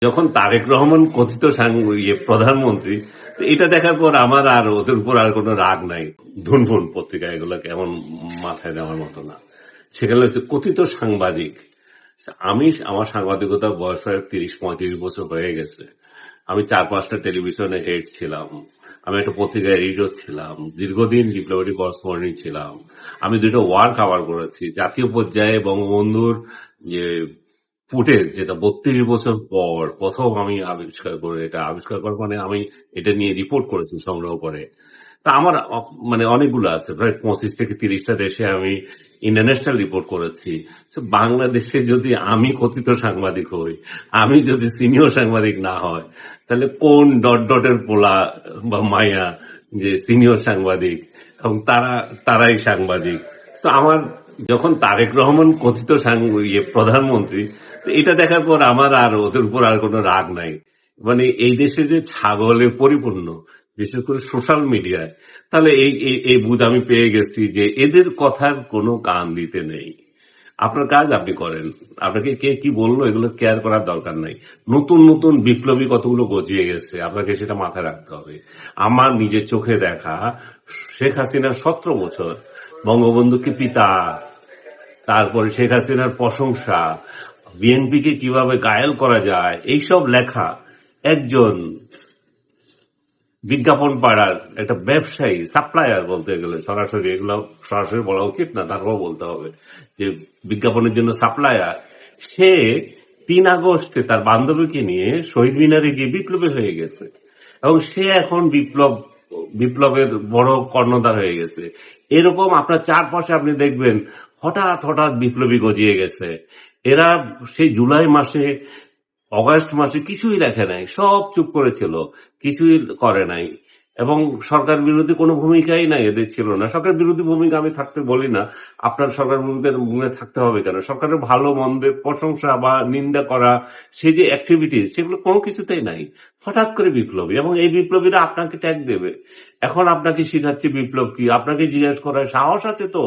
যখন তারেক রহমান কথিত প্রধানমন্ত্রী, তো এটা দেখার পর আমার আর ওদের উপর আর কোনো রাগ নাই। ধুনফুন পত্রিকা এগুলো কেমন মাথায় দেওয়ার মতো না। সেখানে হচ্ছে কথিত সাংবাদিক। আমার সাংবাদিকতার বয়স প্রায় ৩০-৩৫ বছর হয়ে গেছে। আমি ৪-৫টা টেলিভিশনে হেড ছিলাম। আমি একটা পত্রিকায় এডিটর ছিলাম। দীর্ঘদিন ডিপ্লোম্যাটিক কররেসপন্ডেন্ট ছিলাম। আমি ২টা ওয়ার কভার করেছি। জাতীয় পর্যায়ে বঙ্গবন্ধুর যে ফুটেজ, যেটা ৩২ বছর পর প্রথম আমি আবিষ্কার করার মানে আমি এটা নিয়ে রিপোর্ট করেছি সংগ্রহ করে। তা আমার মানে অনেকগুলো আছে, প্রায় ২৫ থেকে ৩০টা দেশে আমি ইন্টারন্যাশনাল রিপোর্ট করেছি। বাংলাদেশে যদি আমি কথিত সাংবাদিক হই, আমি যদি সিনিয়র সাংবাদিক না হয়, তাহলে কোন ডটের পোলা বা মাইয়া যে সিনিয়র সাংবাদিক, এবং তারাই সাংবাদিক। তো আমার যখন তারেক রহমান কথিত প্রধানমন্ত্রী, তো এটা দেখার পর আমার আর ওদের উপর আর কোনো রাগ নাই। মানে এই দেশে যে ছাগলে পরিপূর্ণ, বিশেষ করে সোশ্যাল মিডিয়ায়, তাহলে এই বুঝ আমি পেয়ে গেছি যে এদের কথার কোনো কান দিতে নেই। আপনার কাজ আপনি করেন, আপনাকে কে কি বললো এগুলো কেয়ার করার দরকার নাই। নতুন নতুন বিপ্লবী কতগুলো গজিয়ে গেছে, আপনাকে সেটা মাথায় রাখতে হবে। আমার নিজের চোখে দেখা শেখ হাসিনার ১৭ বছর, বঙ্গবন্ধুকে পিতা, তারপরে শেখ হাসিনার প্রশংসা, বিএনপিকে কিভাবে ঘায়েল করা যায়, এইসব লেখা একজন বিজ্ঞাপন পাড়ার একটা ব্যবসায়ী, সাপ্লায়ার বলতে গেলে, সরাসরি এগুলো সরাসরি বলা উচিত না, তারপর বলতে হবে যে বিজ্ঞাপনের জন্য সাপ্লায়ার, সে ৩ আগস্টে তার বান্ধবীকে নিয়ে শহীদ মিনারে গিয়ে বিপ্লবী হয়ে গেছে, এবং সে এখন বিপ্লবের বড় কর্ণধার হয়ে গেছে। এরকম আপনার চারপাশে আপনি দেখবেন হঠাৎ হঠাৎ বিপ্লবী গজিয়ে গেছে। এরা সেই জুলাই মাসে, অগাস্ট মাসে কিছুই লেখে নাই, সব চুপ করেছিল, কিছুই করে নাই, এবং সরকার বিরোধী কোনো ভূমিকাই নাই এদের ছিল না। সরকার বিরোধী ভূমিকা আমি থাকতে বলি না, আপনার সরকার বিরোধী ভূমিকা থাকতে হবে কেন? সরকারের ভালো মন্দের প্রশংসা বা নিন্দা করা, সেই যে অ্যাক্টিভিটিস, সেগুলো কোনো কিছুতেই নাই। হঠাৎ করে বিপ্লবী, এবং এই বিপ্লবীরা আপনাকে ট্যাগ দেবে। এখন আপনাকে শিখাচ্ছে বিপ্লব কি, আপনাকে জিজ্ঞেস করার সাহস আছে তো?